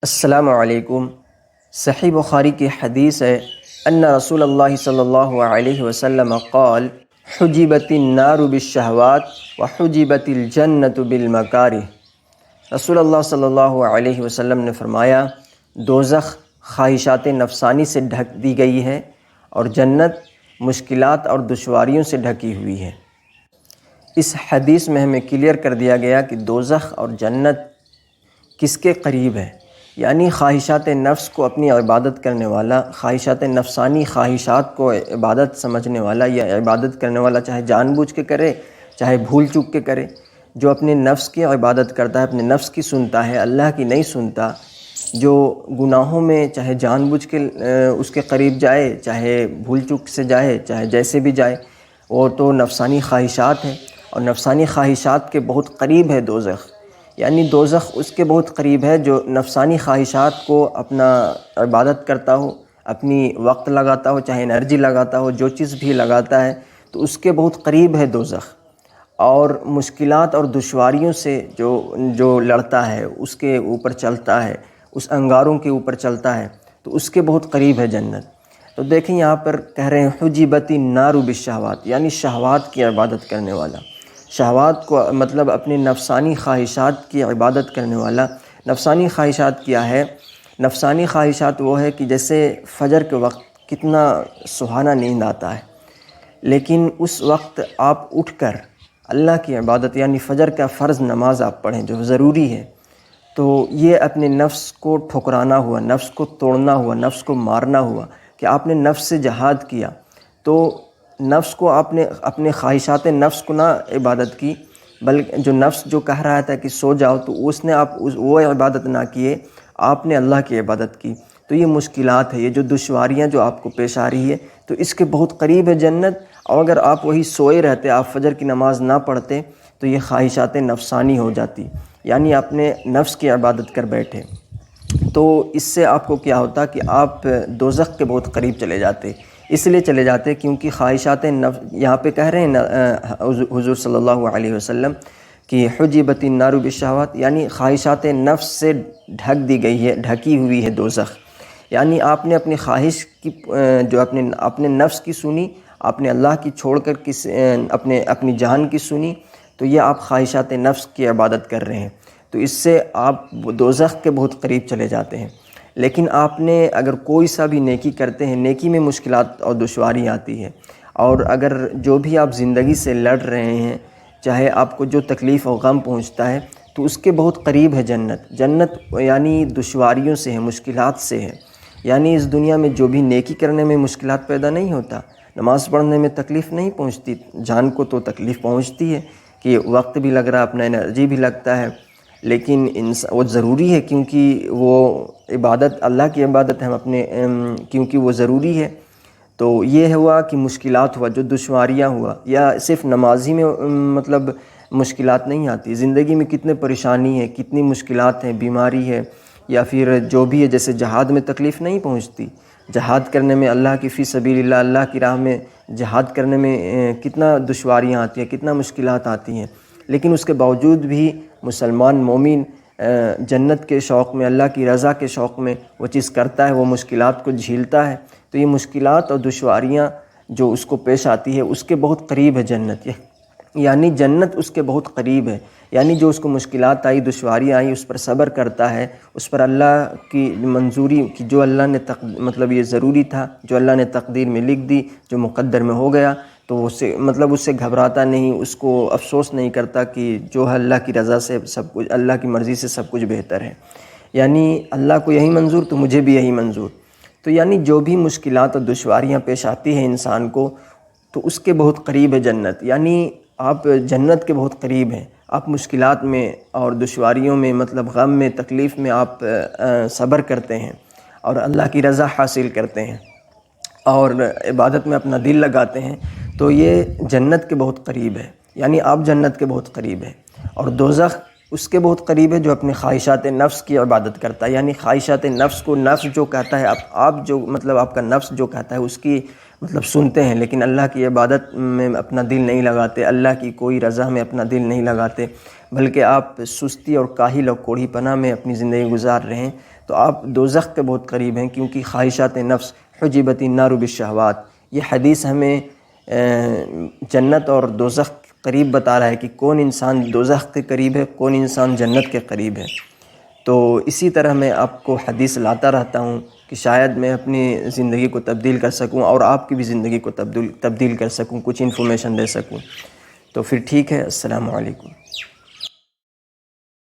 السلام علیکم۔ صحیح بخاری کی حدیث ہے ان رسول اللہ صلی اللہ علیہ وسلم قال حجبت النار بالشہوات وحجبت الجنت بالمکارہ۔ رسول اللہ صلی اللہ علیہ وسلم نے فرمایا دوزخ خواہشات نفسانی سے ڈھک دی گئی ہے اور جنت مشکلات اور دشواریوں سے ڈھکی ہوئی ہے۔ اس حدیث میں ہمیں کلیئر کر دیا گیا کہ دوزخ اور جنت کس کے قریب ہے، یعنی خواہشات نفس کو اپنی عبادت کرنے والا، خواہشات نفسانی خواہشات کو عبادت سمجھنے والا یا عبادت کرنے والا، چاہے جان بوجھ کے کرے چاہے بھول چوک کے کرے، جو اپنے نفس کی عبادت کرتا ہے، اپنے نفس کی سنتا ہے، اللہ کی نہیں سنتا، جو گناہوں میں چاہے جان بوجھ کے اس کے قریب جائے چاہے بھول چوک سے جائے چاہے جیسے بھی جائے، وہ تو نفسانی خواہشات ہیں، اور نفسانی خواہشات کے بہت قریب ہے دوزخ۔ یعنی دوزخ اس کے بہت قریب ہے جو نفسانی خواہشات کو اپنا عبادت کرتا ہو، اپنی وقت لگاتا ہو، چاہے انرجی لگاتا ہو، جو چیز بھی لگاتا ہے تو اس کے بہت قریب ہے دوزخ۔ اور مشکلات اور دشواریوں سے جو لڑتا ہے، اس کے اوپر چلتا ہے، اس انگاروں کے اوپر چلتا ہے، تو اس کے بہت قریب ہے جنت۔ تو دیکھیں یہاں پر کہہ رہے ہیں حجبت النار بالشہوات، یعنی شہوات کی عبادت کرنے والا، شہوات کو مطلب اپنے نفسانی خواہشات کی عبادت کرنے والا۔ نفسانی خواہشات کیا ہے؟ نفسانی خواہشات وہ ہے کہ جیسے فجر کے وقت کتنا سہانا نیند آتا ہے، لیکن اس وقت آپ اٹھ کر اللہ کی عبادت یعنی فجر کا فرض نماز آپ پڑھیں جو ضروری ہے، تو یہ اپنے نفس کو ٹھکرانا ہوا، نفس کو توڑنا ہوا، نفس کو مارنا ہوا کہ آپ نے نفس سے جہاد کیا۔ تو نفس کو آپ نے اپنے خواہشات نفس کو نہ عبادت کی، بلکہ جو نفس جو کہہ رہا تھا کہ سو جاؤ تو اس نے وہ عبادت نہ کیے، آپ نے اللہ کی عبادت کی۔ تو یہ مشکلات ہے، یہ جو دشواریاں جو آپ کو پیش آ رہی ہے، تو اس کے بہت قریب ہے جنت۔ اور اگر آپ وہی سوئے رہتے، آپ فجر کی نماز نہ پڑھتے، تو یہ خواہشات نفسانی ہو جاتی، یعنی آپ نے نفس کی عبادت کر بیٹھے، تو اس سے آپ کو کیا ہوتا کہ آپ دوزخ کے بہت قریب چلے جاتے۔ اس لیے چلے جاتے کیونکہ خواہشات نفس، یہاں پہ کہہ رہے ہیں حضور صلی اللہ علیہ وسلم کہ حجبت النار بالشہوات، یعنی خواہشات نفس سے ڈھک دی گئی ہے، ڈھکی ہوئی ہے دوزخ۔ یعنی آپ نے اپنی خواہش کی جو اپنے نفس کی سنی، آپ نے اللہ کی چھوڑ کر اپنی جان کی سنی، تو یہ آپ خواہشات نفس کی عبادت کر رہے ہیں، تو اس سے آپ دوزخ کے بہت قریب چلے جاتے ہیں۔ لیکن آپ نے اگر کوئی سا بھی نیکی کرتے ہیں، نیکی میں مشکلات اور دشواری آتی ہے، اور اگر جو بھی آپ زندگی سے لڑ رہے ہیں، چاہے آپ کو جو تکلیف و غم پہنچتا ہے، تو اس کے بہت قریب ہے جنت۔ جنت یعنی دشواریوں سے ہے، مشکلات سے ہے۔ یعنی اس دنیا میں جو بھی نیکی کرنے میں مشکلات پیدا نہیں ہوتا، نماز پڑھنے میں تکلیف نہیں پہنچتی، جان کو تو تکلیف پہنچتی ہے کہ وقت بھی لگ رہا ہے، اپنا انرجی بھی لگتا ہے، لیکن وہ ضروری ہے کیونکہ وہ عبادت اللہ کی عبادت ہے، ہم اپنے کیونکہ وہ ضروری ہے۔ تو یہ ہوا کہ مشکلات ہوا، جو دشواریاں ہوا، یا صرف نماز ہی میں مطلب مشکلات نہیں آتی، زندگی میں کتنے پریشانی ہے، کتنی مشکلات ہیں، بیماری ہے، یا پھر جو بھی ہے، جیسے جہاد میں تکلیف نہیں پہنچتی، جہاد کرنے میں اللہ کی فی سبیل اللہ، اللہ کی راہ میں جہاد کرنے میں کتنا دشواریاں آتی ہیں، کتنا مشکلات آتی ہیں، لیکن اس کے باوجود بھی مسلمان مومن جنت کے شوق میں، اللہ کی رضا کے شوق میں وہ چیز کرتا ہے، وہ مشکلات کو جھیلتا ہے۔ تو یہ مشکلات اور دشواریاں جو اس کو پیش آتی ہے، اس کے بہت قریب ہے جنت، یعنی جنت اس کے بہت قریب ہے۔ یعنی جو اس کو مشکلات آئی، دشواریاں آئی، اس پر صبر کرتا ہے، اس پر اللہ کی منظوری کی، جو اللہ نے مطلب یہ ضروری تھا، جو اللہ نے تقدیر میں لکھ دی، جو مقدر میں ہو گیا، تو اس سے گھبراتا نہیں، اس کو افسوس نہیں کرتا کہ جو ہے اللہ کی رضا سے سب کچھ، اللہ کی مرضی سے سب کچھ بہتر ہے، یعنی اللہ کو یہی منظور تو مجھے بھی یہی منظور۔ تو یعنی جو بھی مشکلات اور دشواریاں پیش آتی ہیں انسان کو، تو اس کے بہت قریب ہے جنت، یعنی آپ جنت کے بہت قریب ہیں۔ آپ مشکلات میں اور دشواریوں میں، مطلب غم میں، تکلیف میں آپ صبر کرتے ہیں اور اللہ کی رضا حاصل کرتے ہیں اور عبادت میں اپنا دل لگاتے ہیں، تو یہ جنت کے بہت قریب ہے، یعنی آپ جنت کے بہت قریب ہیں۔ اور دوزخ اس کے بہت قریب ہے جو اپنے خواہشات نفس کی عبادت کرتا ہے، یعنی خواہشات نفس کو، نفس جو کہتا ہے، آپ جو مطلب آپ کا نفس جو کہتا ہے اس کی مطلب سنتے ہیں، لیکن اللہ کی عبادت میں اپنا دل نہیں لگاتے، اللہ کی کوئی رضا میں اپنا دل نہیں لگاتے، بلکہ آپ سستی اور کاہل اور کوڑھی پنا میں اپنی زندگی گزار رہے ہیں، تو آپ دوزخ کے بہت قریب ہیں، کیونکہ خواہشات نفس حجبت النار بالشہوات، یہ حدیث ہمیں جنت اور دوزخ قریب بتا رہا ہے کہ کون انسان دوزخ کے قریب ہے، کون انسان جنت کے قریب ہے۔ تو اسی طرح میں آپ کو حدیث لاتا رہتا ہوں کہ شاید میں اپنی زندگی کو تبدیل کر سکوں اور آپ کی بھی زندگی کو تبدیل کر سکوں، کچھ انفارمیشن دے سکوں۔ تو پھر ٹھیک ہے، السلام علیکم۔